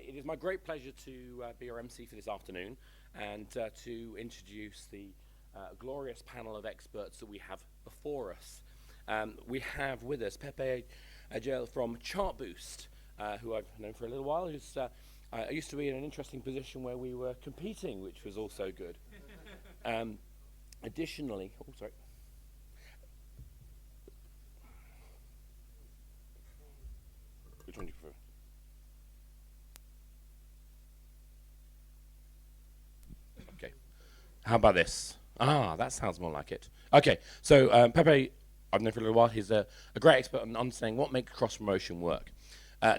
It is my great pleasure to be your MC for this afternoon and to introduce the glorious panel of experts that we have before us. We have with us Pepe AGELL from Chartboost, who I've known for a little while. Who's, I used to be in an interesting position where we were competing, which was also good. Additionally, oh, sorry. Which one do you prefer? Okay. How about this? Ah, that sounds more like it. Okay, so Pepe, I've known for a little while. He's a great expert on understanding what makes cross-promotion work.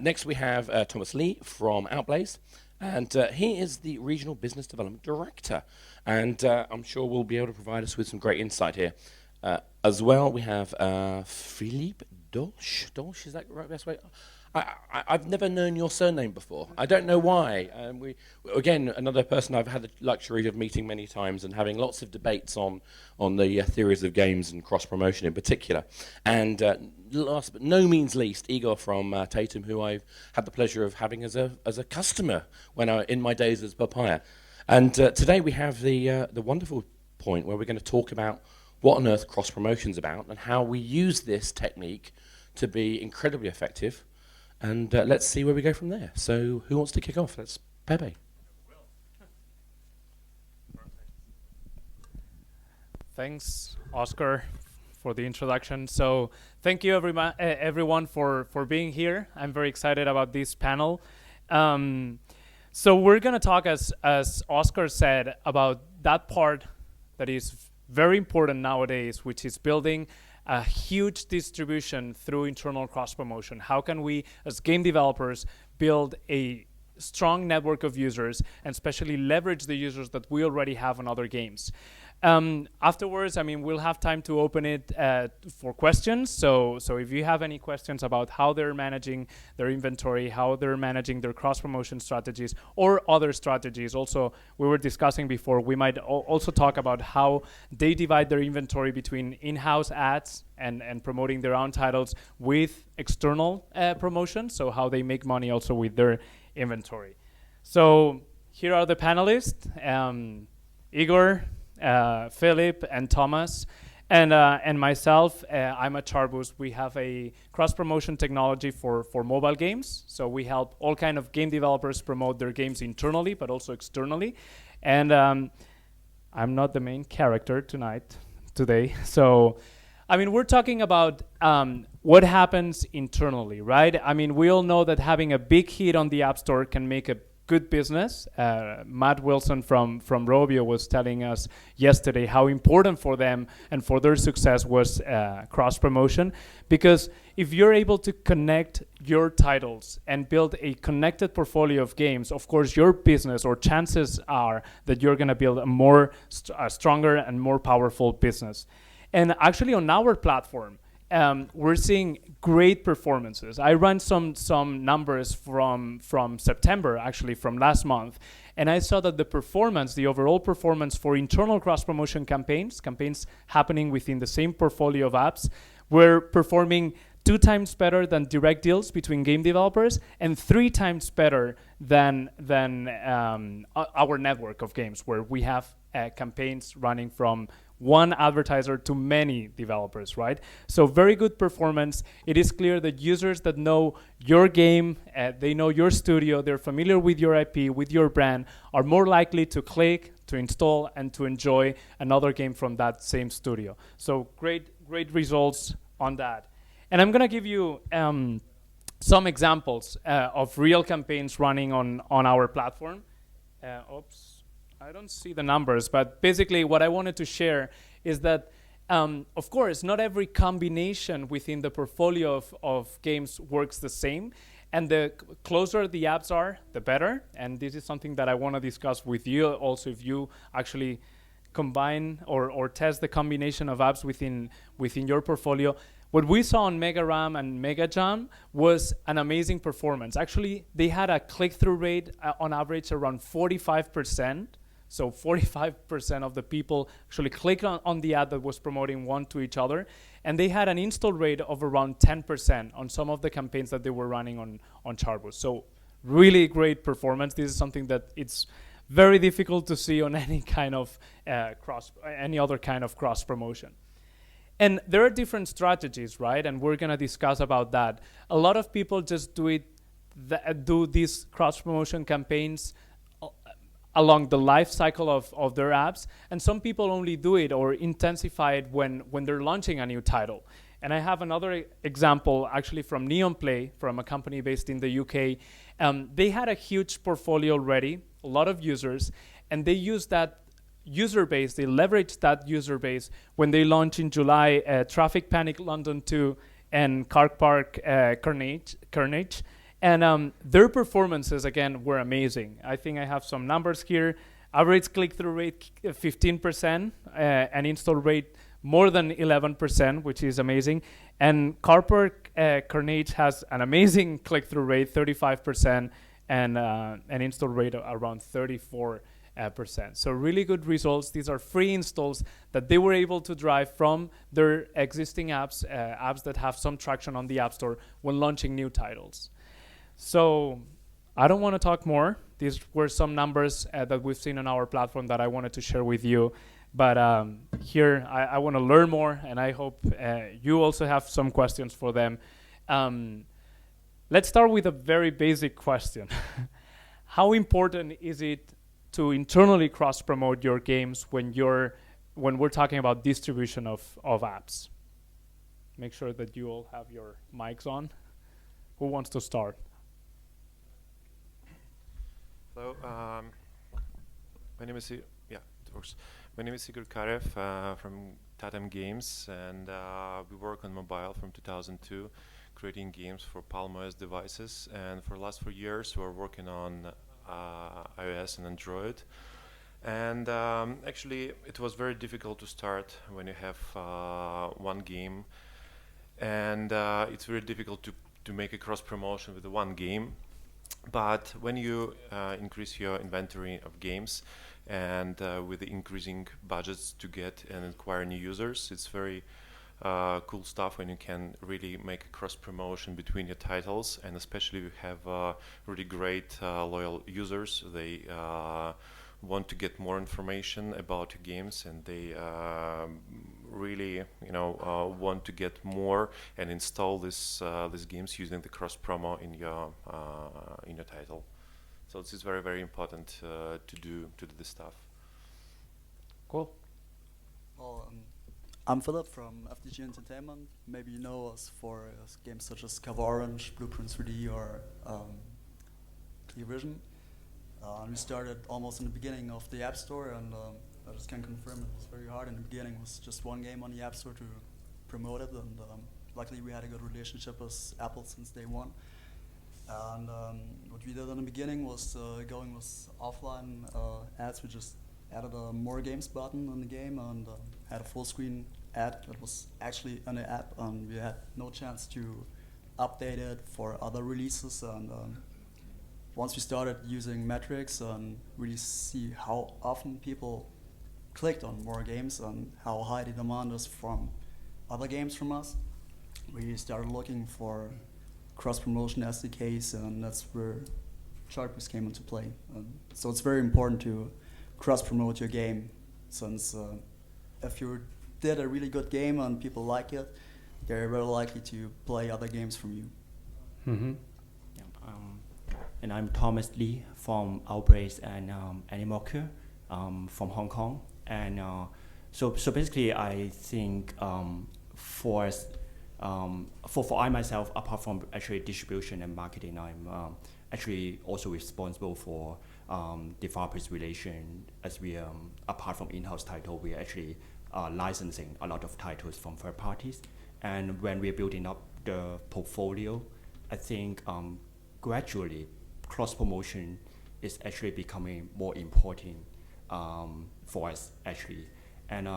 Next we have Thomas Lee from Outblaze, and he is the Regional Business Development Director, and I'm sure we'll be able to provide us with some great insight here. As well, we have Philippe Dolch. Dolch, is that the right best way? I've never known your surname before. I don't know why. Again, another person I've had the luxury of meeting many times and having lots of debates on the theories of games and cross-promotion in particular. And last but no means least, Igor from Tatum, who I've had the pleasure of having as a customer when in my days as Papaya. And today we have the wonderful point where we're going to talk about what on earth cross-promotion's about and how we use this technique to be incredibly effective. And let's see where we go from there. So who wants to kick off? That's Pepe. Thanks, Oscar, for the introduction. So thank you, everyone, for being here. I'm very excited about this panel. So we're going to talk, as Oscar said, about that part that is very important nowadays, which is building a huge distribution through internal cross-promotion. How can we, as game developers, build a strong network of users and especially leverage the users that we already have on other games? Afterwards, we'll have time to open it for questions. So if you have any questions about how they're managing their inventory, how they're managing their cross-promotion strategies or other strategies. Also, we were discussing before, we might also talk about how they divide their inventory between in-house ads and promoting their own titles with external promotion. So how they make money also with their inventory. So here are the panelists, Igor, Philip and Thomas, and myself. I'm at Chartboost. We have a cross-promotion technology for mobile games. So we help all kind of game developers promote their games internally, but also externally. And I'm not the main character today. So, we're talking about what happens internally, right? We all know that having a big hit on the App Store can make a good business. Matt Wilson from Rovio was telling us yesterday how important for them and for their success was cross-promotion, because if you're able to connect your titles and build a connected portfolio of games, of course your business, or chances are that you're going to build a stronger and more powerful business. And actually on our platform, we're seeing great performances. I ran some numbers from September, actually from last month, and I saw that the overall performance for internal cross-promotion campaigns happening within the same portfolio of apps, were performing 2 times better than direct deals between game developers and 3 times better than our network of games, where we have campaigns running from one advertiser to many developers, right? So very good performance. It is clear that users that know your game, they know your studio, they're familiar with your IP, with your brand, are more likely to click, to install, and to enjoy another game from that same studio. So great results on that. And I'm gonna give you some examples of real campaigns running on our platform. I don't see the numbers, but basically what I wanted to share is that, of course, not every combination within the portfolio of games works the same, and the closer the apps are, the better. And this is something that I want to discuss with you also, if you actually combine or test the combination of apps within your portfolio. What we saw on Mega RAM and Mega Jam was an amazing performance. Actually, they had a click-through rate on average around 45%. So 45% of the people actually clicked on the ad that was promoting one to each other. And they had an install rate of around 10% on some of the campaigns that they were running on Chartboost. So really great performance. This is something that it's very difficult to see on any kind of any other kind of cross promotion. And there are different strategies, right? And we're gonna discuss about that. A lot of people just do these cross promotion campaigns along the life cycle of their apps, and some people only do it or intensify it when they're launching a new title. And I have another example actually from Neon Play, from a company based in the UK. They had a huge portfolio already, a lot of users, and they used that user base, they leveraged that user base when they launched in July Traffic Panic London 2 and Car Park Carnage. And their performances, again, were amazing. I think I have some numbers here. Average click-through rate 15%, and install rate more than 11%, which is amazing. And Car Park Carnage has an amazing click-through rate, 35%, and an install rate around 34%. So really good results. These are free installs that they were able to drive from their existing apps, apps that have some traction on the App Store when launching new titles. So I don't want to talk more. These were some numbers that we've seen on our platform that I wanted to share with you. But here, I want to learn more, and I hope you also have some questions for them. Let's start with a very basic question. How important is it to internally cross-promote your games when we're talking about distribution of apps? Make sure that you all have your mics on. Who wants to start? Hello, my name is My name is KAREV from Tatam Games, and we work on mobile from 2002, creating games for PalmOS devices. And for the last 4 years, we're working on iOS and Android. And actually, it was very difficult to start when you have one game, and it's very difficult to make a cross promotion with the one game. But when you increase your inventory of games and with the increasing budgets to get and acquire new users, it's very cool stuff when you can really make a cross promotion between your titles, and especially if you have really great loyal users. They want to get more information about your games, and they really want to get more and install these games using the cross promo in your title. So this is very, very important to do this stuff. Cool. Well, I'm Philip from FDG Entertainment. Maybe you know us for games such as Cover Orange, Blueprint 3D, or Kyiv. We started almost in the beginning of the App Store, and I just can confirm it was very hard. In the beginning, it was just one game on the App Store to promote it, and luckily we had a good relationship with Apple since day one. And what we did in the beginning was going with offline ads. We just added a More Games button in the game and had a full screen ad that was actually in the app, and we had no chance to update it for other releases. And once we started using metrics and really see how often people clicked on More Games and how high the demand is from other games from us, we started looking for cross-promotion SDKs, and that's where Chartboost came into play. So it's very important to cross-promote your game, since if you did a really good game and people like it, they're very likely to play other games from you. Mm-hmm. And I'm Thomas Lee from Outbreaks and Animoca from Hong Kong. And so basically, I think for I myself, apart from actually distribution and marketing, I'm actually also responsible for developers relation, as we apart from in-house title, we are actually licensing a lot of titles from third parties. And when we're building up the portfolio, I think gradually cross-promotion is actually becoming more important for us, actually. And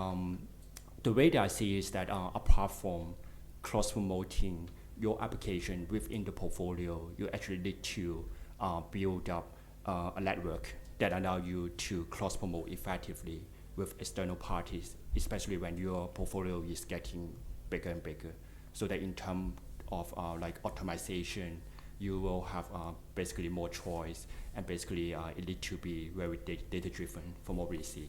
the way that I see is that apart from cross-promoting your application within the portfolio, you actually need to build up a network that allow you to cross-promote effectively with external parties, especially when your portfolio is getting bigger and bigger. So that in terms of like optimization you will have basically more choice, and basically it need to be very data driven from what we see.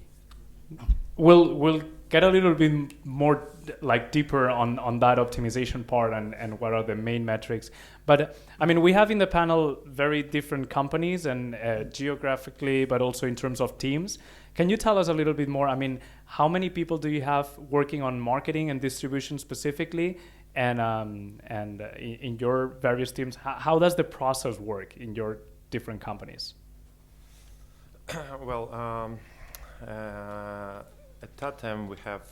We'll get a little bit more like deeper on that optimization part and what are the main metrics. But I mean, we have in the panel very different companies and geographically, but also in terms of teams. Can you tell us a little bit more? I mean, how many people do you have working on marketing and distribution specifically? And in your various teams, how does the process work in your different companies? Well, at that time we have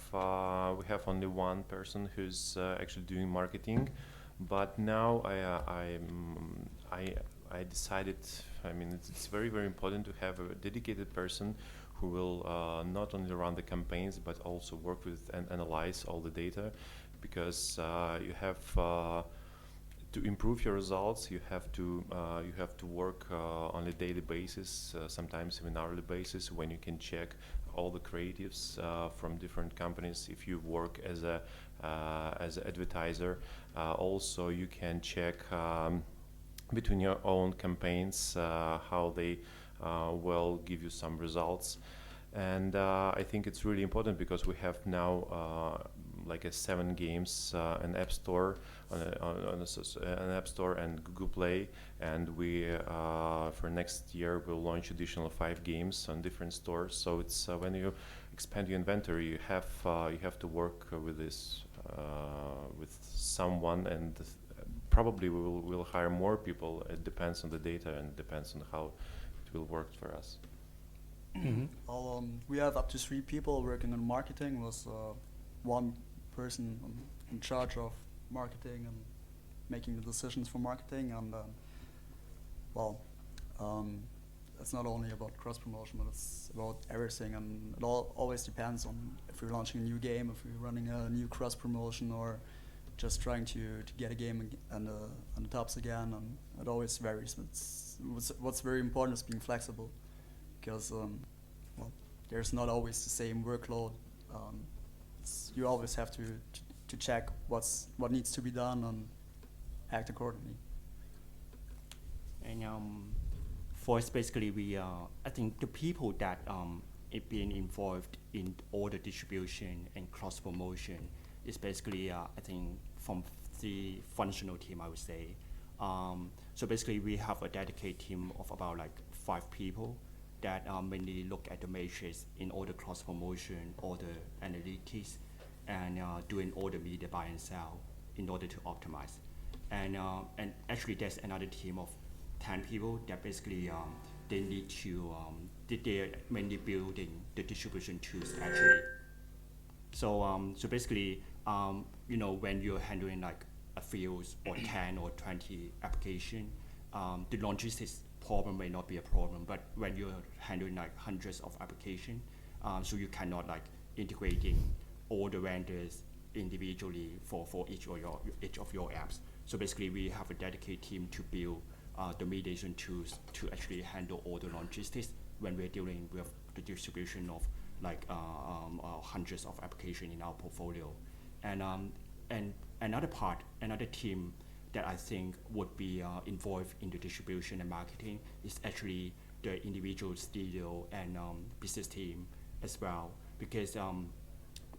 only one person who's actually doing marketing, but now I decided. I mean, it's very, very important to have a dedicated person who will not only run the campaigns but also work with and analyze all the data, because you have to improve your results. You have to work on a daily basis, sometimes even hourly basis, when you can check all the creatives from different companies. If you work as an advertiser, also you can check between your own campaigns how they will give you some results. And I think it's really important because we have now like 7 games, an app store, an app store and Google Play, and we for next year we'll launch additional 5 games on different stores. So it's when you expand your inventory, you have to work with this with someone, and probably we'll hire more people. It depends on the data and depends on how it will work for us. Mm-hmm. We have up to 3 people working on marketing, with one person in charge of marketing and making the decisions for marketing. And it's not only about cross promotion, but it's about everything, and it always depends on if we're launching a new game, if we're running a new cross promotion, or just trying to get a game on the tops again. And it always varies. What's very important is being flexible, because there's not always the same workload. You always have to check what needs to be done and act accordingly. And for us, basically, I think the people that being involved in order distribution and cross promotion is basically I think from the functional team, I would say. So basically, we have a dedicated team of about like 5 people that mainly look at the matrix in order cross promotion, order analytics, and doing order media buy and sell in order to optimize. And actually, there's another team of 10 people that basically they need to they're mainly building the distribution tools actually. So basically, when you're handling like a field or 10 or 20 application, the logistics problem may not be a problem, but when you're handling like hundreds of applications, so you cannot like integrating all the vendors individually for each of your apps. So basically, we have a dedicated team to build the mediation tools to actually handle all the logistics when we're dealing with the distribution of like hundreds of applications in our portfolio. And another team that I think would be involved in the distribution and marketing is actually the individual studio and business team as well, because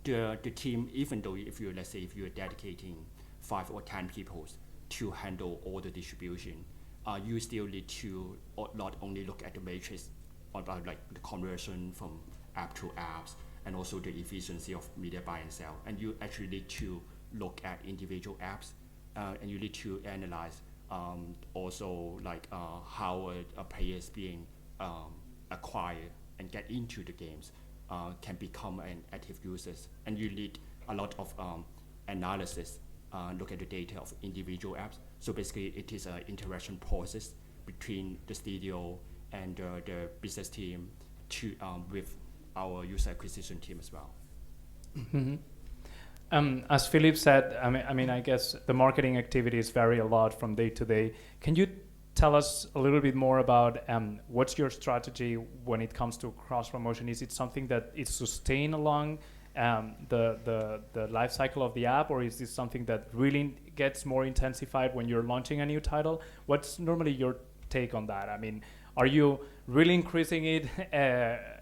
the team, even though if you're dedicating 5 or 10 people to handle all the distribution, you still need to not only look at the matrix about like the conversion from app to apps, and also the efficiency of media buy and sell, and you actually need to look at individual apps, and you need to analyze also like how a player is being acquired and get into the games, can become an active user, and you need a lot of analysis, look at the data of individual apps. So basically, it is an interaction process between the studio and the business team with our user acquisition team as well. Mm-hmm. As Philip said, I guess the marketing activities vary a lot from day to day. Can you tell us a little bit more about what's your strategy when it comes to cross promotion? Is it something that is sustained along the life cycle of the app, or is this something that really gets more intensified when you're launching a new title? What's normally your take on that? I mean, are you really increasing it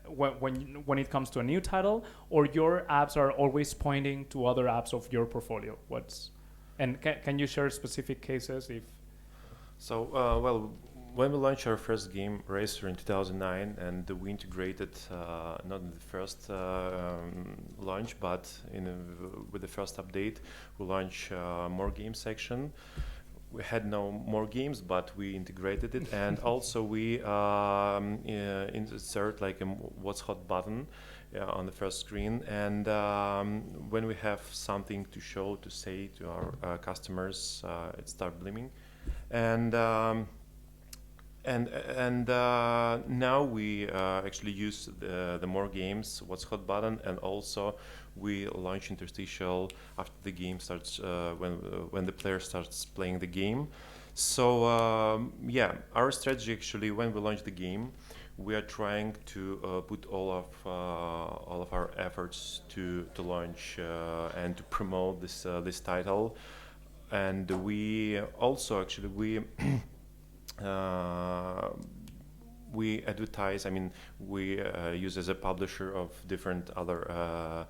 when it comes to a new title, or your apps are always pointing to other apps of your portfolio? And can you share specific cases if? So, well, when we launched our first game, Racer, in 2009, and we integrated, not in the first launch, but with the first update, we launched more game section. We had no more games, but we integrated it, and also we insert like a what's hot button on the first screen, and when we have something to show, to say to our customers, it starts blooming, and now we actually use the more games, what's hot button, and also we launch interstitial after the game starts, when the player starts playing the game. So yeah, our strategy actually, when we launch the game, we are trying to put all of our efforts to launch and to promote this title, and we also actually we advertise. I mean, we use as a publisher of different other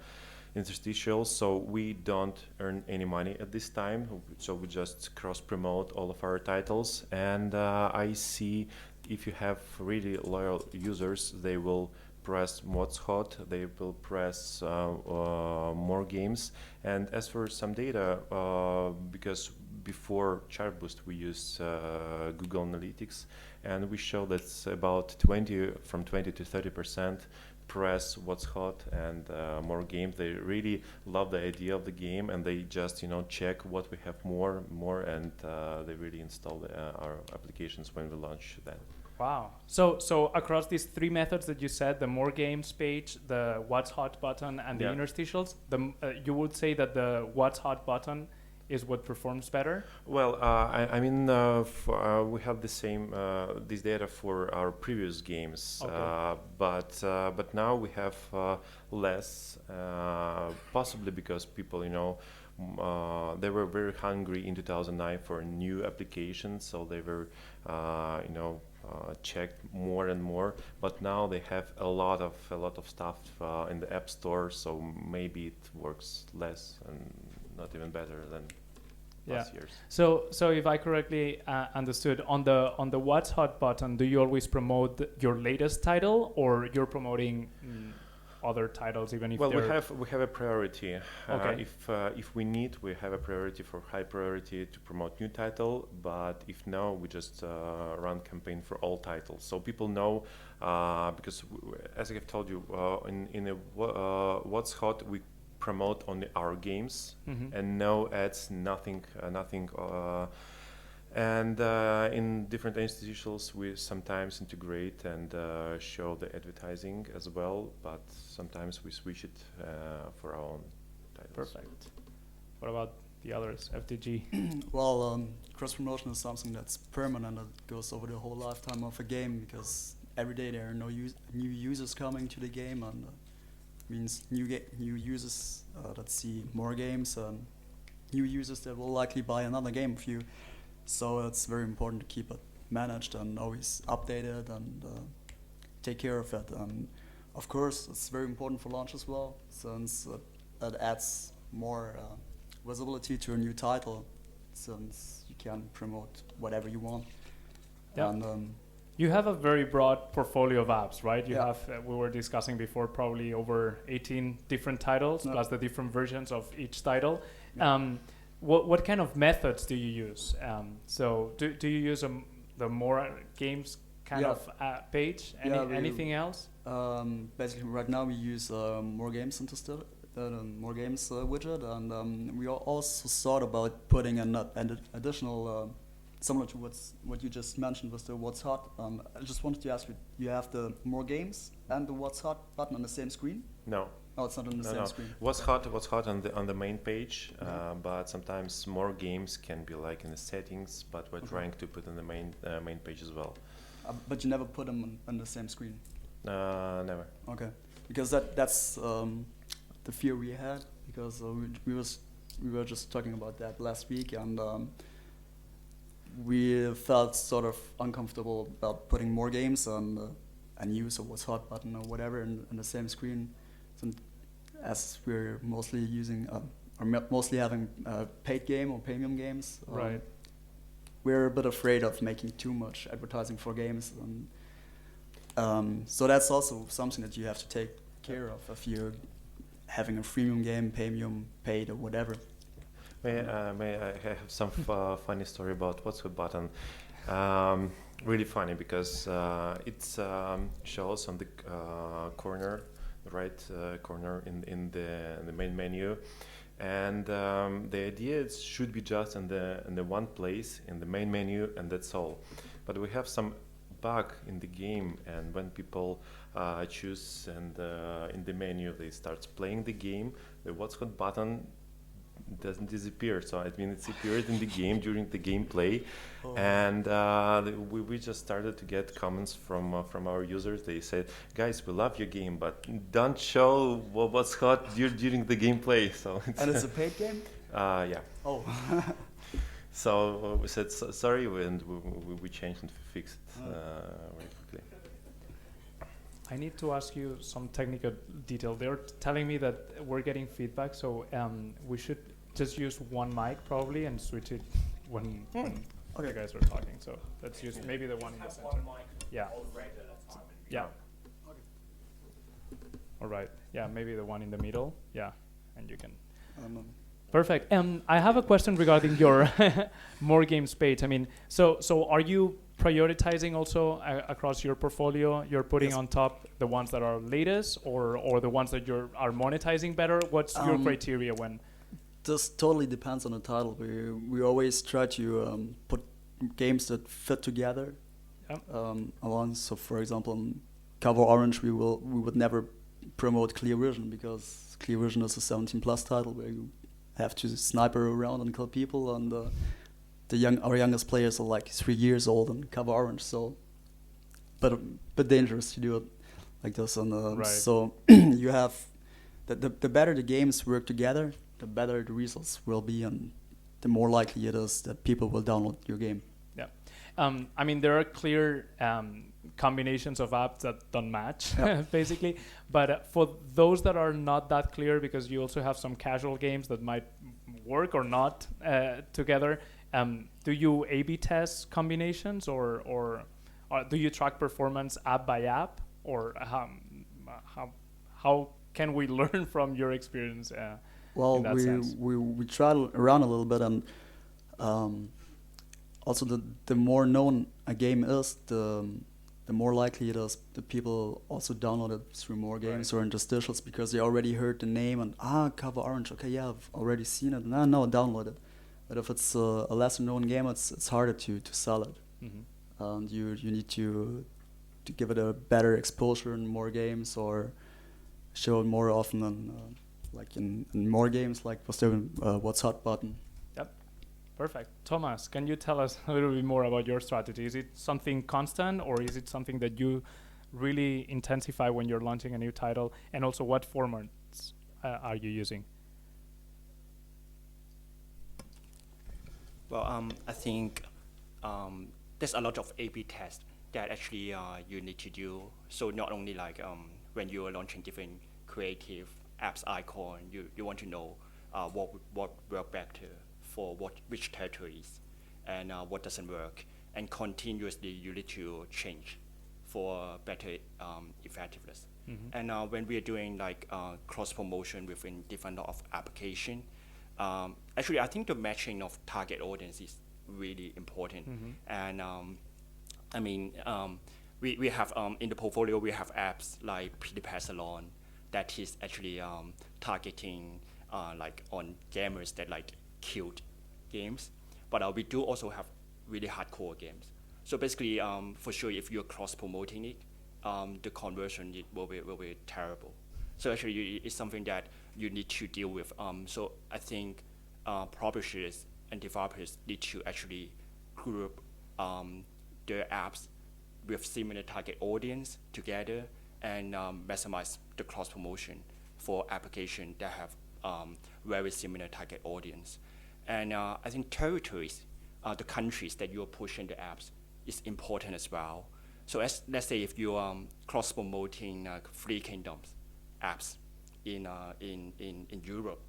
interstitials, so we don't earn any money at this time. So we just cross promote all of our titles, and I see if you have really loyal users, they will press what's hot, they will press more games. And as for some data, because before Chartboost we used Google Analytics, and we show that about 20 to 30% press what's hot and more games. They really love the idea of the game, and they just check what we have more, and they really install our applications when we launch that. Wow. So across these three methods that you said, the more games page, the what's hot button, and the interstitials, you would say that the what's hot button is what performs better? Well, I mean, we have the same this data for our previous games, okay. But now we have less, possibly because people, they were very hungry in 2009 for new applications, so they were, checked more and more. But now they have a lot of stuff in the App Store, so maybe it works less and not even better than last years. So if I correctly understood, on the what's hot button, do you always promote your latest title, or you're promoting other titles even if? Well, we have a priority. Okay. If we need, we have a priority for high priority to promote new title. But if no, we just run campaign for all titles, so people know. Because as I have told you, in a what's hot, we promote only our games, and no ads, nothing. And in different institutions, we sometimes integrate and show the advertising as well, but sometimes we switch it for our own titles. Perfect. What about the others, FTG? Well, cross promotion is something that's permanent, that goes over the whole lifetime of a game, because every day there are new users coming to the game, and means new users that see more games, and new users that will likely buy another game of you. So it's very important to keep it managed and always updated and take care of it. And of course, it's very important for launch as well, since it adds more visibility to a new title, since you can promote whatever you want. Yeah. And you have a very broad portfolio of apps, right? You Yeah. have, we were discussing before, probably over 18 different titles, Yeah. plus the different versions of each title. Yeah. What kind of methods do you use? So do you use the more games kind Yeah. of page? Anything else? Basically, right now we use more games more games widget, and we also thought about putting an additional, similar to what you just mentioned with the what's hot. I just wanted to ask you have the more games and the what's hot button on the same screen? No. Oh, it's not on the same screen. What's hot on the main page, but sometimes more games can be like in the settings, but we're trying to put in the main page as well. But you never put them on the same screen? Never. Okay, because the fear we had, because we were just talking about that last week, and we felt sort of uncomfortable about putting more games on a news or what's hot button or whatever in the same screen, as we're mostly using or mostly having paid game or premium games. Right. We're a bit afraid of making too much advertising for games, and so that's also something that you have to take care of if you're having a freemium game, premium, paid, or whatever. May I have some funny story about what's hot button? Really funny because it shows on the corner, the right corner in the main menu, and the idea is should be just in the one place in the main menu, and that's all. But we have some bug in the game, and when people choose and in the menu they start playing the game, the what's hot button doesn't disappear. So I mean, it's appeared in the game during the gameplay, and we just started to get comments from our users. They said, "Guys, we love your game, but don't show what's hot during the gameplay." So And it's a paid game? yeah. Oh. So we said sorry, and we changed and fixed it very quickly. I need to ask you some technical detail. They're telling me that we're getting feedback, so we should just use one mic probably and switch it when you guys are talking. So let's use maybe the one in the center. Yeah. Yeah. All right. Yeah, maybe the one in the middle. Yeah, and you can. Perfect. I have a question regarding your more games page. I mean, so are you prioritizing also across your portfolio? You're putting on top the ones that are latest, or the ones that are monetizing better? What's your criteria when? This totally depends on the title. We always try to put games that fit together along. So, for example, in Cover Orange, we would never promote Clear Vision, because Clear Vision is a 17+ title where you have to sniper around and kill people, and our youngest players are like 3 years old and Cover Orange, so but dangerous to do it like this. And right. So you have the better the games work together, the better the results will be, and the more likely it is that people will download your game. Yeah, I mean, there are clear combinations of apps that don't match, basically. But for those that are not that clear, because you also have some casual games that might work or not together, do you A/B test combinations, or do you track performance app by app, or how can we learn from your experience? Well, in that sense? we tried around a little bit, and also the more known a game is, the more likely it is that people also download it through more games or interstitials, because they already heard the name and Cover Orange, okay, yeah, I've already seen it, no, download it. But if it's a lesser known game, it's harder to sell it. Mm-hmm. And you need to give it a better exposure in more games, or show it more often than like in more games, like was there What's Hot button. Yep, perfect. Thomas, can you tell us a little bit more about your strategy? Is it something constant, or is it something that you really intensify when you're launching a new title? And also, what formats are you using? Well, I think there's a lot of A/B tests that actually you need to do. So not only like when you are launching different creative apps icon, you want to know what work better for which territories, and what doesn't work, and continuously you need to change for better effectiveness. Mm-hmm. And when we are doing like cross promotion within different of application, actually I think the matching of target audience is really important. Mm-hmm. And I mean, we have in the portfolio we have apps like PewDiePie Salon that is actually targeting like on gamers that like cute games, but we do also have really hardcore games. So basically, for sure, if you're cross promoting it, the conversion will be terrible. So actually, it's something that you need to deal with. So I think publishers and developers need to actually group their apps with similar target audience together and maximize the cross promotion. for application that have very similar target audience. And I think territories, the countries that you're pushing the apps is important as well. So let's say if you're cross-promoting Three Kingdoms apps in Europe,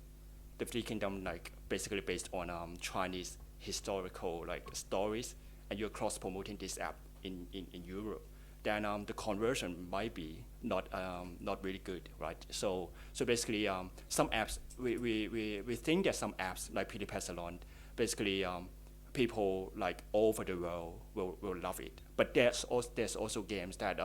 the Three Kingdom like basically based on Chinese historical like stories, and you're cross-promoting this app in Europe, then the conversion might be not really good, right? So basically, some apps we think that some apps like PewDiePie Salon, basically people like all over the world will love it. But there's also games that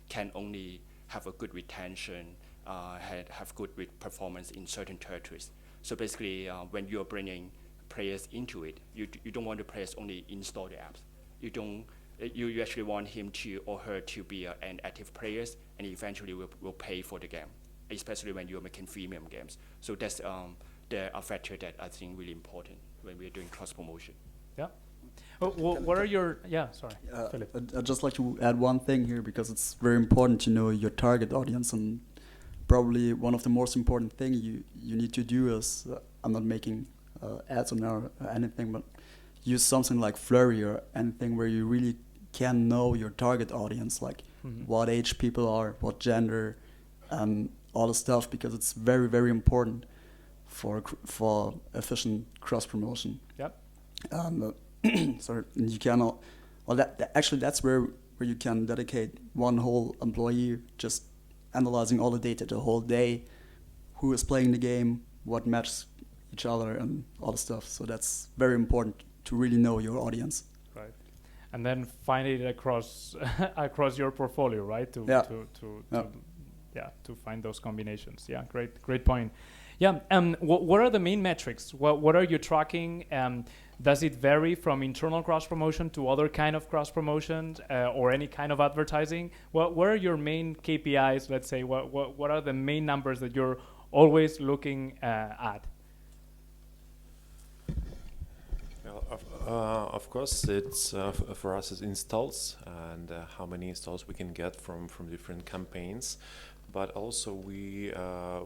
can only have a good retention, have good performance in certain territories. So basically, when you're bringing players into it, you don't want the players only install the apps. You actually want him to or her to be an active player, and eventually will pay for the game, especially when you're making freemium games. So that's a factor that I think really important when we're doing cross promotion. Yeah. What are your sorry, Philip. I'd just like to add one thing here, because it's very important to know your target audience, and probably one of the most important thing you need to do is, I'm not making ads or anything, but use something like Flurry or anything where you really can know your target audience, like what age people are, what gender, and all the stuff, because it's very, very important for efficient cross promotion. Yep. Sorry, you cannot. Well, actually that's where you can dedicate one whole employee just analyzing all the data the whole day, who is playing the game, what matches each other, and all the stuff. So that's very important to really know your audience. Right. And then find it across across your portfolio, right? To find those combinations. Yeah, great point. Yeah. What are the main metrics? What are you tracking? Does it vary from internal cross promotion to other kind of cross promotions or any kind of advertising? What are your main KPIs? Let's say what are the main numbers that you're always looking at? Well, of course, it's for us it's installs and how many installs we can get from different campaigns, but also we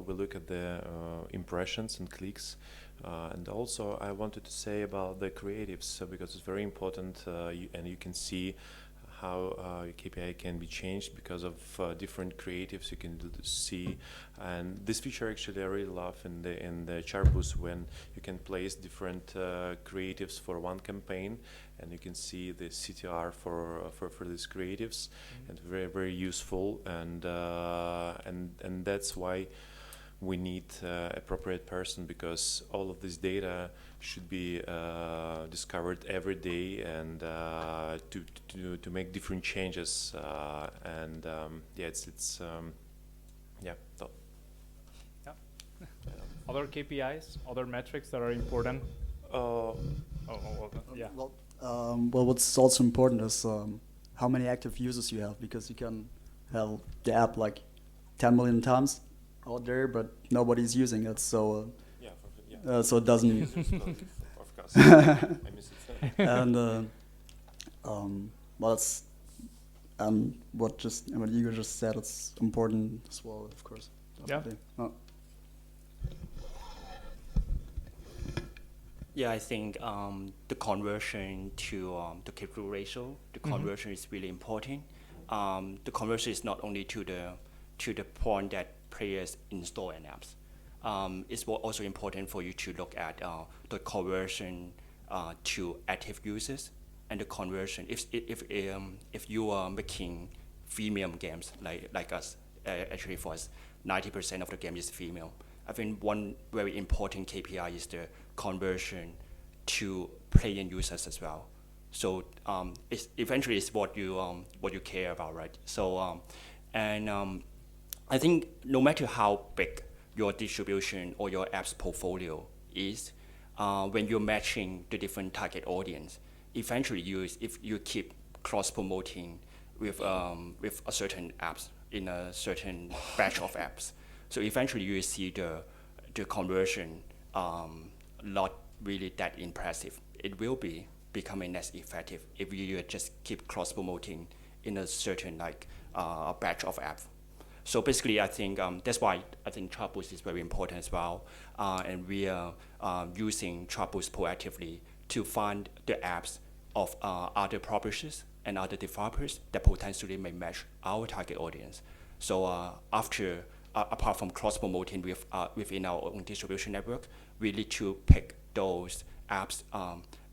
look at the impressions and clicks, and also I wanted to say about the creatives, because it's very important, and you can see how KPI can be changed because of different creatives you can see. And this feature actually I really love in the chart boost, when you can place different creatives for one campaign, and you can see the CTR for these creatives, and very, very useful. And that's why we need appropriate person, because all of this data should be discovered every day, and to make different changes, Other KPIs, other metrics that are important. Yeah. Well, what's also important is how many active users you have, because you can have the app like 10 million times out there, but nobody's using it, so so it doesn't. Of course, I miss it. And well, it's what Igor just said, it's important as well, of course. Definitely. Yeah. Yeah, I think the conversion to the click-through ratio, the conversion is really important. The conversion is not only to the point that players install an apps. It's also important for you to look at the conversion to active users, and the conversion. If you are making freemium games like us, actually for us, 90% of the game is freemium. I think one very important KPI is the conversion to paying users as well. So it's eventually it's what you care about, right? So I think no matter how big your distribution or your apps portfolio is, when you're matching the different target audience, eventually if you keep cross promoting with a certain apps in a certain batch of apps, so eventually you will see the conversion not really that impressive. It will be becoming less effective if you just keep cross promoting in a certain batch of apps. So basically, I think that's why I think Troubles is very important as well. And we are using Troubles proactively to find the apps of other publishers and other developers that potentially may match our target audience. So after, apart from cross-promoting within our own distribution network, we need to pick those apps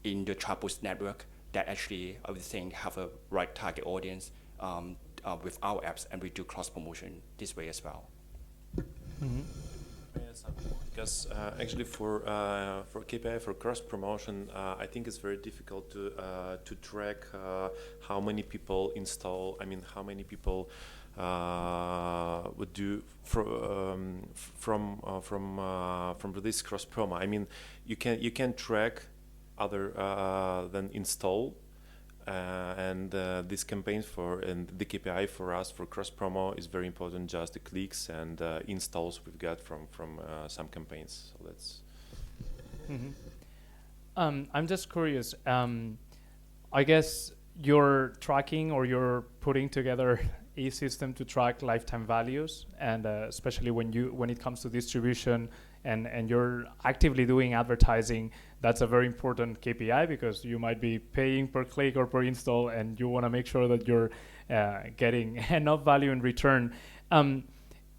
in the Troubles network that actually, I would think, have a right target audience with our apps, and we do cross-promotion this way as well. Because actually for KPI, for cross promotion, I think it's very difficult to track how many people install. I mean, how many people would do from this cross promo. I mean, you can track other than install. And this campaign and the KPI for us for cross promo is very important. Just the clicks and installs we've got from some campaigns. So that's. I'm just curious. I guess you're tracking or you're putting together a system to track lifetime values, and especially when it comes to distribution and you're actively doing advertising. That's a very important KPI because you might be paying per click or per install, and you want to make sure that you're getting enough value in return.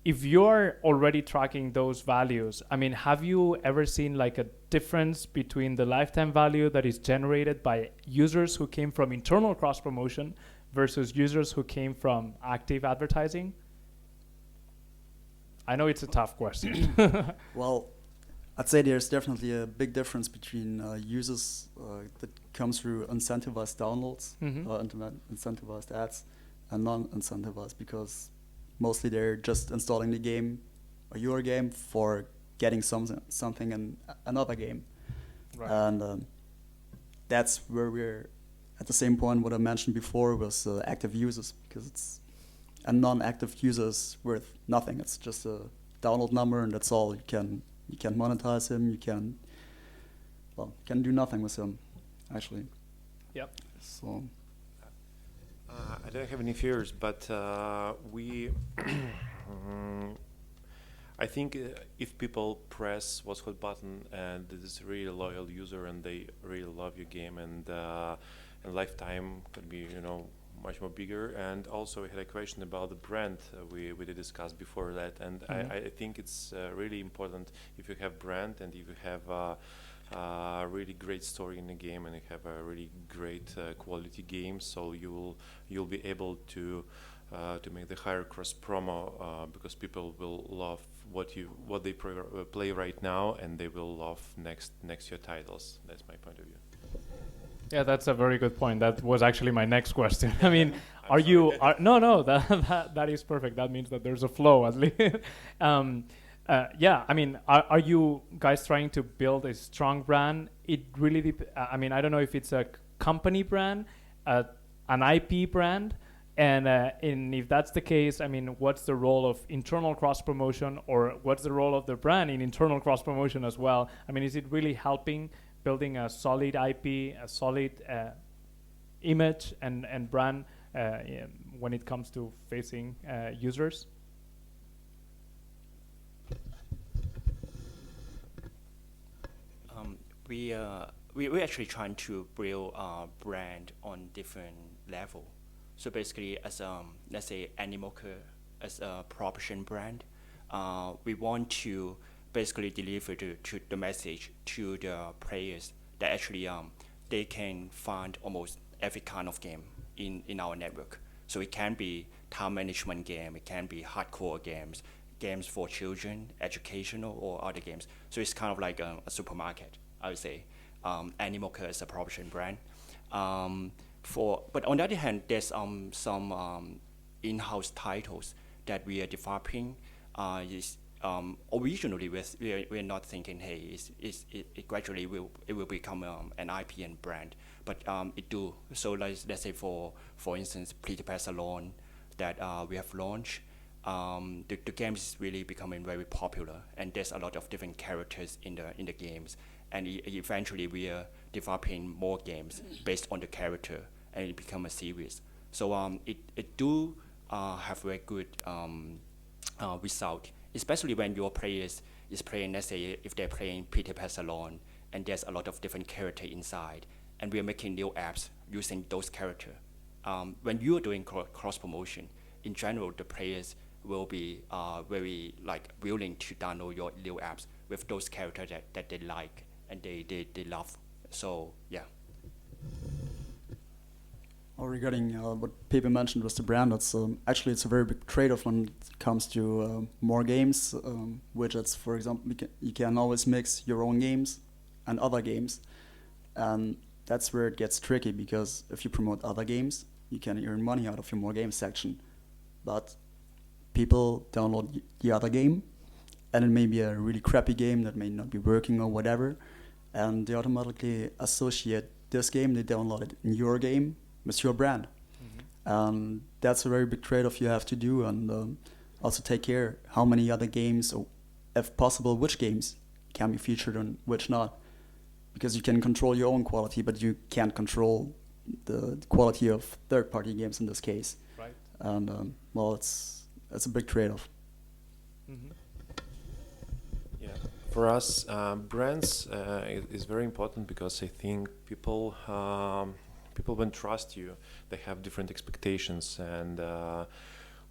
If you're already tracking those values, I mean, have you ever seen like a difference between the lifetime value that is generated by users who came from internal cross-promotion versus users who came from active advertising? I know it's a tough question. Well, I'd say there's definitely a big difference between users that come through incentivized downloads, incentivized ads, and non-incentivized, because mostly they're just installing the game or your game for getting something in another game. Right. And that's where we're at the same point what I mentioned before was active users, because it's a non-active user is worth nothing. It's just a download number, and that's all. You can monetize him. You can do nothing with him, actually. Yep. So. I don't have any fears, but I think if people press what's called button and this is a really loyal user and they really love your game, and lifetime could be much more bigger. And also we had a question about the brand we did discuss before that, and I think it's really important if you have brand and if you have a really great story in the game and you have a really great quality game, so you'll be able to make the higher cross promo because people will love what they play right now, and they will love next year titles. That's my point of view. Yeah, that's a very good point. That was actually my next question. I mean, that is perfect. That means that there's a flow at least. Yeah, I mean, are you guys trying to build a strong brand? It really, I mean, I don't know if it's a company brand, an IP brand, and if that's the case, I mean, what's the role of internal cross-promotion, or what's the role of the brand in internal cross-promotion as well? I mean, is it really helping building a solid IP, a solid image and brand when it comes to facing users? We're actually trying to build a brand on different level. So basically, as let's say Animoca as a promotion brand, we want to basically deliver the message to the players that actually they can find almost every kind of game in our network. So it can be time management game, it can be hardcore games for children, educational or other games. So it's kind of like a supermarket, I would say. Animoca is a promotion brand. But on the other hand, there's some in-house titles that we are developing. Originally, we're not thinking, hey, it gradually it will become an IP and brand, but it do. So let's say for instance, Prepare Salon that we have launched. The game is really becoming very popular, and there's a lot of different characters in the games, and eventually we are developing more games based on the character, and it become a series. So it do have very good result, especially when your players is playing, let's say if they're playing Peter Pan Salon and there's a lot of different character inside, and we're making new apps using those characters. When you're doing cross promotion, in general, the players will be very willing to download your new apps with those characters that they like and they love. So yeah. Regarding what Pepe mentioned was the brand, it's actually it's a very big trade-off when it comes to more games, widgets. For example, you can always mix your own games and other games, and that's where it gets tricky, because if you promote other games, you can earn money out of your more games section, but people download the other game, and it may be a really crappy game that may not be working or whatever, and they automatically associate this game they downloaded in your game with your brand. That's a very big trade-off you have to do, and also take care how many other games, or if possible, which games can be featured and which not, because you can control your own quality, but you can't control the quality of third-party games in this case. Right. And well, it's a big trade-off. Yeah, for us, brands is very important, because I think people when trust you, they have different expectations, and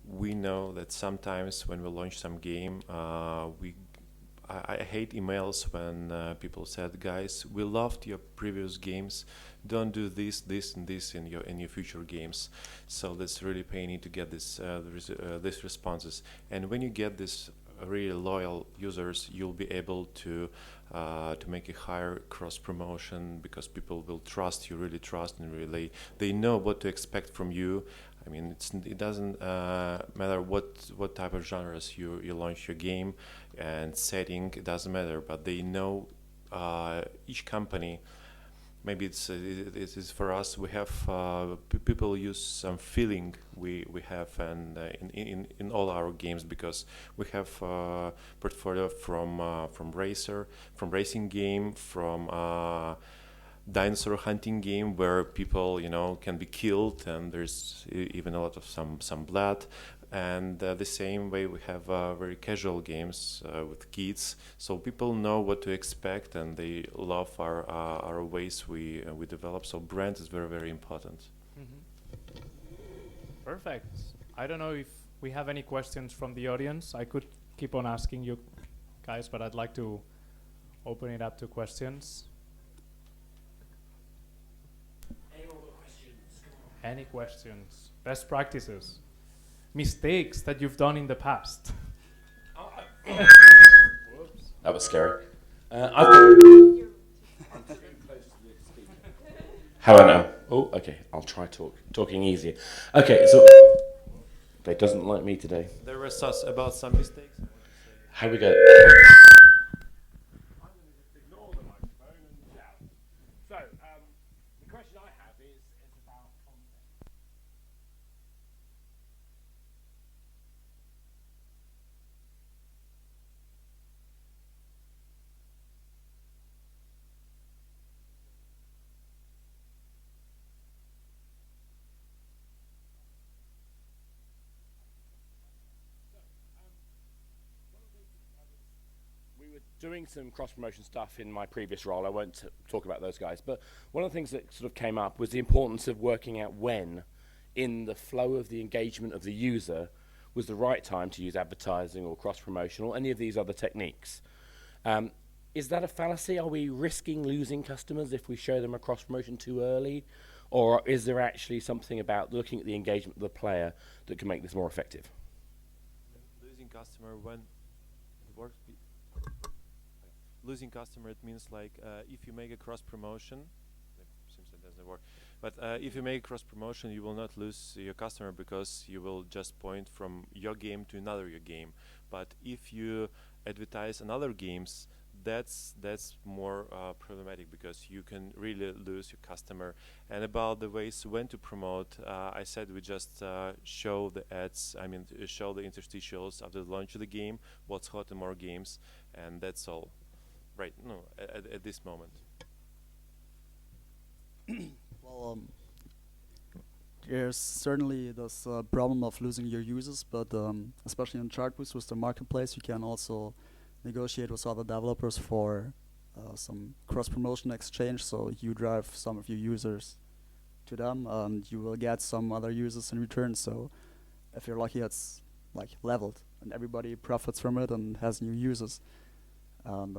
we know that sometimes when we launch some game, I hate emails when people said, "Guys, we loved your previous games. Don't do this, this, and this in your future games." So that's really paining to get these responses. And when you get this really loyal users, you'll be able to make a higher cross promotion, because people will trust you, really trust, and really they know what to expect from you. I mean, it doesn't matter what type of genres you launch your game and setting. It doesn't matter, but they know each company. Maybe it is for us. We have people use some feeling we have, and in all our games, because we have portfolio from racing game, from dinosaur hunting game, where people can be killed, and there's even a lot of some blood. And the same way we have very casual games with kids, so people know what to expect, and they love our ways we develop. So brand is very, very important. Perfect. I don't know if we have any questions from the audience. I could keep on asking you guys, but I'd like to open it up to questions. Any questions? Best practices? Mistakes that you've done in the past? That was scary. How about now? Oh, okay. I'll try talking easier. Okay, so it doesn't like me today. There were about some mistakes. How we go? Doing some cross-promotion stuff in my previous role. I won't talk about those guys, but one of the things that sort of came up was the importance of working out when, in the flow of the engagement of the user, was the right time to use advertising or cross-promotion or any of these other techniques. Is that a fallacy? Are we risking losing customers if we show them a cross-promotion too early? Or is there actually something about looking at the engagement of the player that can make this more effective? Losing customer when it works. Losing customer, it means like if you make a cross promotion, it seems it doesn't work, but if you make a cross promotion, you will not lose your customer, because you will just point from your game to another your game. But if you advertise another games, that's more problematic, because you can really lose your customer. And about the ways when to promote, I said we just show the ads, show the interstitials after the launch of the game, what's hot in more games, and that's all. Right, no, at this moment. Well, There's certainly this problem of losing your users, but especially in Chartboost with the marketplace, you can also negotiate with other developers for some cross-promotion exchange. So you drive some of your users to them, and you will get some other users in return. So if you're lucky, it's like leveled, and everybody profits from it and has new users. And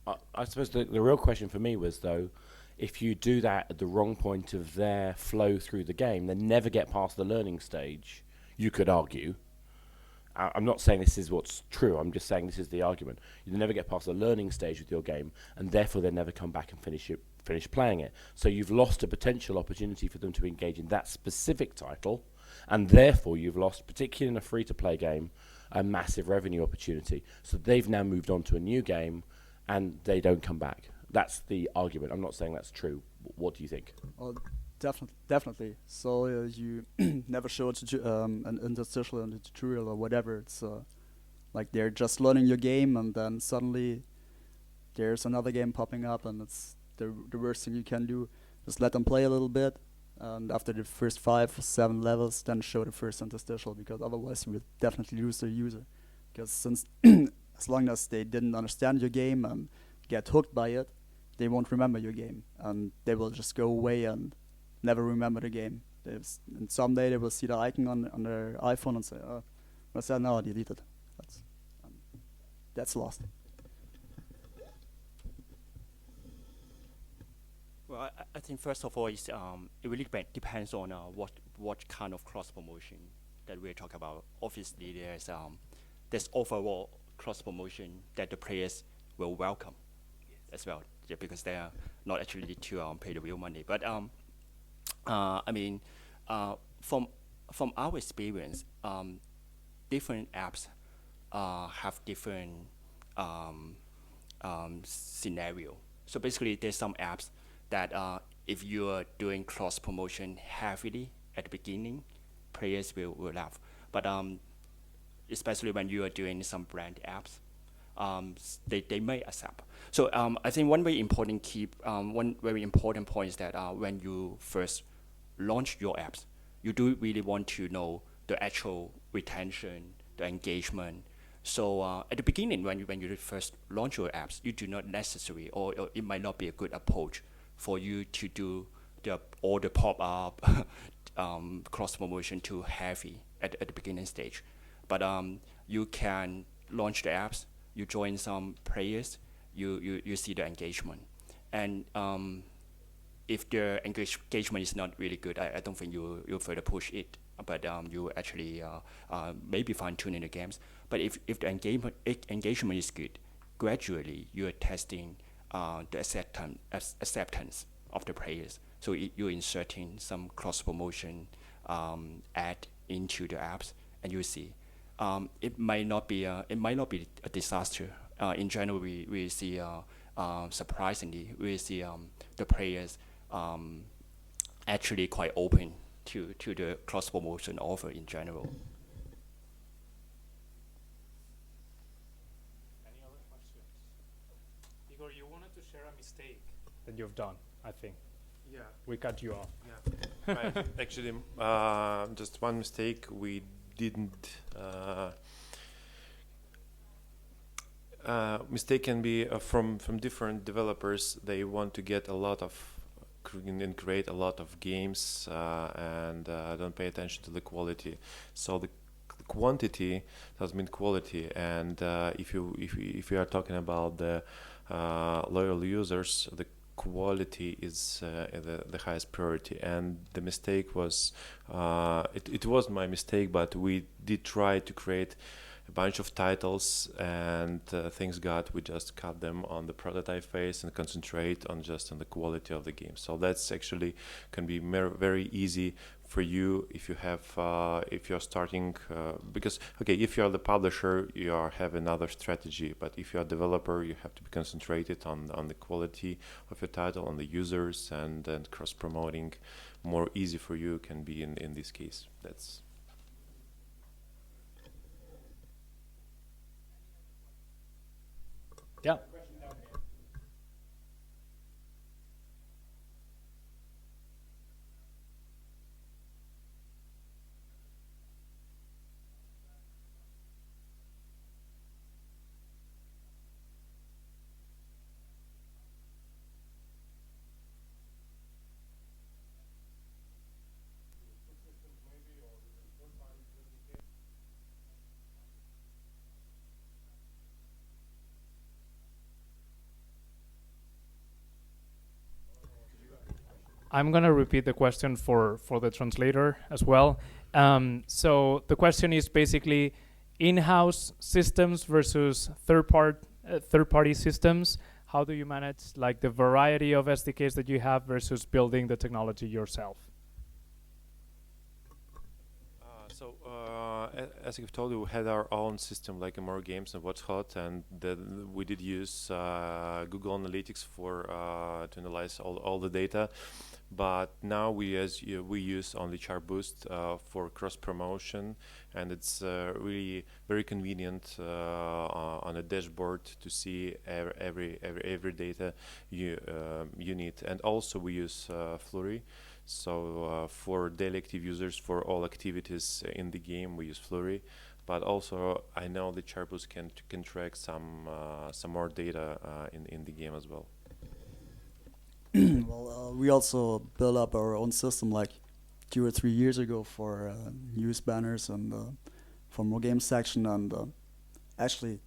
I suppose the real question for me was, though, if you do that at the wrong point of their flow through the game, they never get past the learning stage, you could argue. I'm not saying this is what's true, I'm just saying this is the argument. You never get past the learning stage with your game, and therefore they never come back and finish playing it. So you've lost a potential opportunity for them to engage in that specific title, and therefore you've lost, particularly in a free-to-play game, a massive revenue opportunity. So they've now moved on to a new game, and they don't come back. That's the argument. I'm not saying that's true. What do you think? well, definitely. So you never show an interstitial in the tutorial or whatever. It's like they're just learning your game, and then suddenly there's another game popping up, and it's the worst thing you can do. Just let them play a little bit, and after the first 5 or 7 levels, then show the first interstitial, because otherwise you will definitely lose their user. Because since as long as they didn't understand your game and get hooked by it, they won't remember your game, and they will just go away and never remember the game. And someday they will see the icon on their iPhone and say, "Oh, what's that now? Delete it." That's lost. Well, I think first of all, it really depends on what kind of cross promotion that we're talking about. Obviously, there's overall cross promotion that the players will welcome as well, because they are not actually to pay the real money. But I mean, from our experience, different apps have different scenario. So basically, there's some apps that if you are doing cross promotion heavily at the beginning, players will love. But especially when you are doing some brand apps, they may accept. So I think one very important point is that when you first launch your apps, you do really want to know the actual retention, the engagement. So at the beginning, when you first launch your apps, you do not necessarily, or it might not be a good approach for you to do all the pop-up cross promotion too heavy at the beginning stage. But you can launch the apps, you join some players, you see the engagement. And if the engagement is not really good, I don't think you'll further push it. But you actually maybe fine-tuning the games. But if the engagement is good, gradually you are testing the acceptance of the players. So you're inserting some cross-promotion ad into the apps, and you see. It might not be a disaster. In general, we see surprisingly we see the players actually quite open to the cross promotion offer in general. Any other questions? Igor, you wanted to share a mistake that you've done, I think. Yeah. We cut you off. Yeah. Right. Actually, just one mistake. We didn't. Mistake can be from different developers. They want to get a lot of and create a lot of games and don't pay attention to the quality. So the quantity doesn't mean quality. And if you are talking about the loyal users, the quality is the highest priority. And the mistake was it was my mistake, but we did try to create a bunch of titles, and we just cut them on the prototype phase and concentrate on the quality of the game. So that's actually can be very easy for you if you have if you're starting because if you're the publisher, you have another strategy, but if you're a developer, you have to be concentrated on the quality of your title, on the users, and then cross promoting more easy for you can be in this case. That's Yeah. I'm gonna repeat the question for the translator as well. So the question is basically in-house systems versus third-party systems. How do you manage like the variety of SDKs that you have versus building the technology yourself? As I've told you, we had our own system like more games and what's hot, and we did use Google Analytics for to analyze all the data. But now we use only Charboost for cross promotion, and it's really very convenient on a dashboard to see every data you need. And also we use Flurry. So for daily active users, for all activities in the game, we use Flurry. But also, I know that Charboost can track some more data in the game as well. Well, we also built up our own system like 2 or 3 years ago for news banners and for more game section. And actually,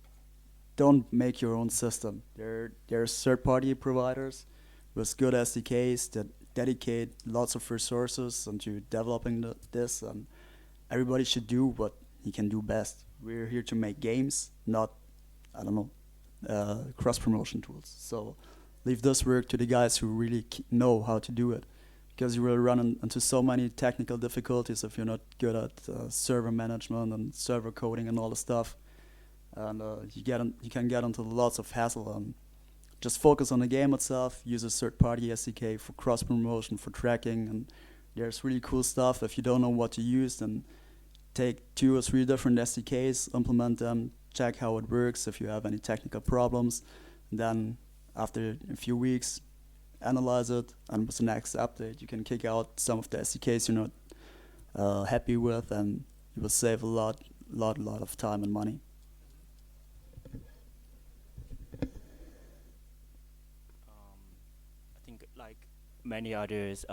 don't make your own system. There's third-party providers with good SDKs that dedicate lots of resources into developing this, and everybody should do what he can do best. We're here to make games, not, I don't know, cross-promotion tools. So leave this work to the guys who really know how to do it, because you will run into so many technical difficulties if you're not good at server management and server coding and all the stuff, and you can get into lots of hassle. And just focus on the game itself, use a third-party SDK for cross-promotion, for tracking, and there's really cool stuff. If you don't know what to use, then take 2 or 3 different SDKs, implement them, check how it works if you have any technical problems, and then after a few weeks, analyze it, and with the next update, you can kick out some of the SDKs you're not happy with, and you will save a lot of time and money. I think like many others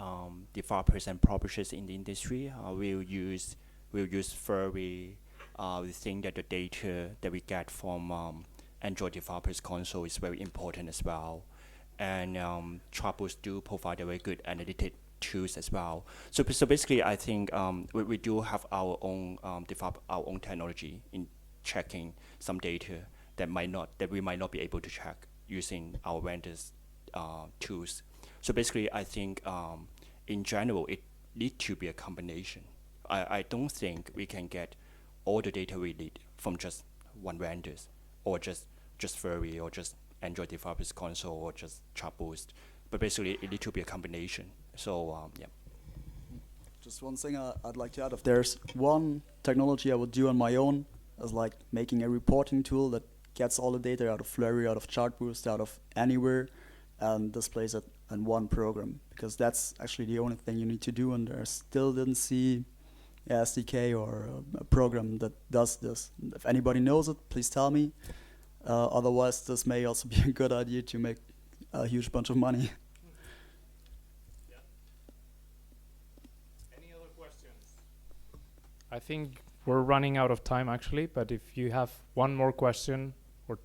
developers and publishers in the industry will use Furry. We think that the data that we get from Android developers console is very important as well, and Charboost do provide a very good analytic tools as well. So basically, I think we do have our own develop our own technology in checking some data that we might not be able to check using our vendors tools. So basically, I think in general it needs to be a combination. I don't think we can get all the data we need from just one vendors, or just Furry, or just Android developers console, or just Charboost. But basically, it needs to be a combination. So yeah. Just one thing I'd like to add. If there's one technology I would do on my own, is like making a reporting tool that gets all the data out of Flurry, out of Chartboost, out of anywhere, and displays it in one program. Because that's actually the only thing you need to do, and I still didn't see a SDK or a program that does this. If anybody knows it, please tell me. Otherwise, this may also be a good idea to make a huge bunch of money. Any other questions? I think we're running out of time actually, but if you have one more question or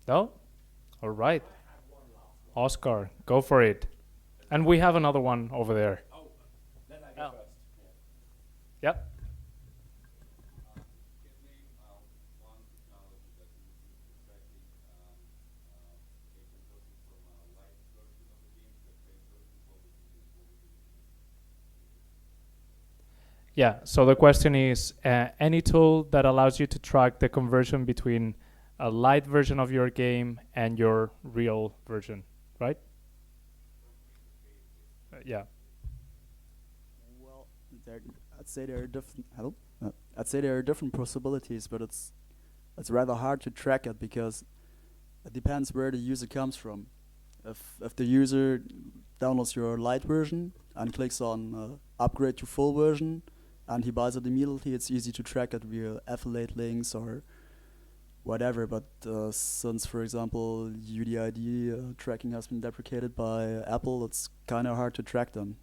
no? All right. Oscar, go for it. And we have another one over there. Oh, let that go first. Yep. Yeah, so the question is, any tool that allows you to track the conversion between a light version of your game and your real version, right? Yeah. Well, I'd say there are different. Hello. I'd say there are different possibilities, but it's rather hard to track it because it depends where the user comes from. If the user downloads your light version and clicks on upgrade to full version, and he buys it immediately, it's easy to track it via affiliate links or whatever. But since, for example, UDID tracking has been deprecated by Apple, it's kind of hard to track them.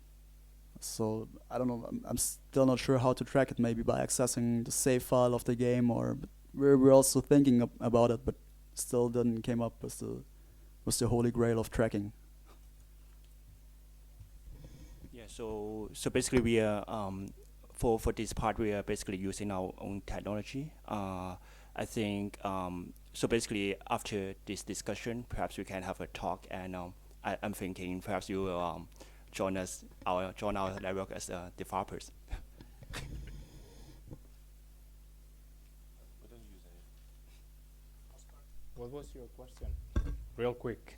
So I don't know. I'm still not sure how to track it. Maybe by accessing the save file of the game, or but we're also thinking about it, but still didn't came up with was the holy grail of tracking. Yeah, so basically we are for this part we are basically using our own technology. I think so basically after this discussion, perhaps we can have a talk, and I'm thinking perhaps you will join our network as developers. What was your question? Real quick.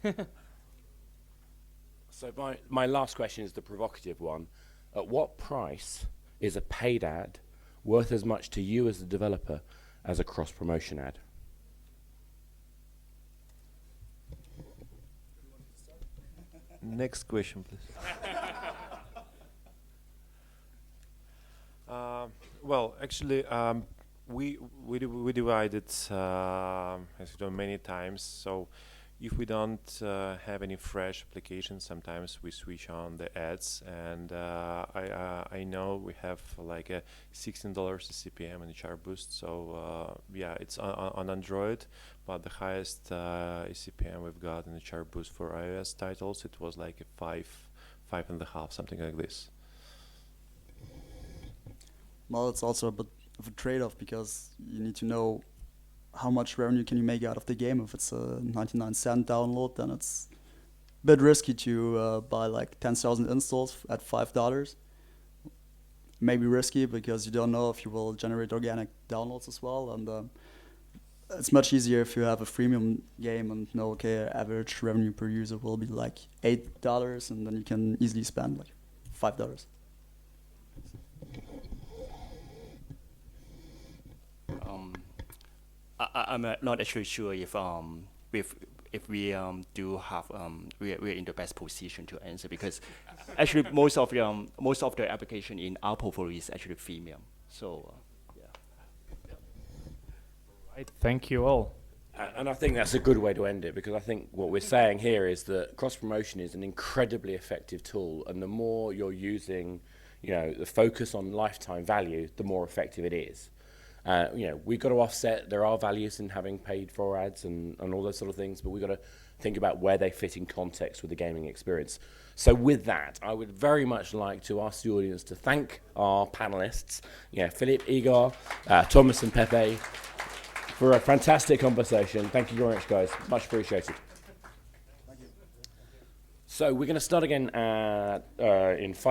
So my last question is the provocative one. At what price is a paid ad worth as much to you as the developer as a cross-promotion ad? Next question, please. Well, actually, we divided as you know many times. So if we don't have any fresh applications, sometimes we switch on the ads, and I know we have like a $16 CPM in HR Boost. So yeah, it's on Android, but the highest CPM we've got in HR Boost for iOS titles, it was like a 5.5, something like this. Well, it's also a bit of a trade-off, because you need to know how much revenue can you make out of the game. If it's a 99-cent download, then it's a bit risky to buy like 10,000 installs at $5. Maybe risky because you don't know if you will generate organic downloads as well. And it's much easier if you have a freemium game and know, okay, average revenue per user will be like $8, and then you can easily spend like $5. I'm not actually sure if we do have we're in the best position to answer, because actually most of the application in our portfolio is actually freemium. So yeah. Right. Thank you all. And I think that's a good way to end it, because I think what we're saying here is that cross-promotion is an incredibly effective tool, and the more you're using, the focus on lifetime value, the more effective it is. We've got to offset, there are values in having paid for ads and all those sort of things, but we've got to think about where they fit in context with the gaming experience. So with that, I would very much like to ask the audience to thank our panelists, Philip, Igor, Thomas and Pepe, for a fantastic conversation. Thank you very much, guys. Much appreciated. Thank you. So we're going to start again in 5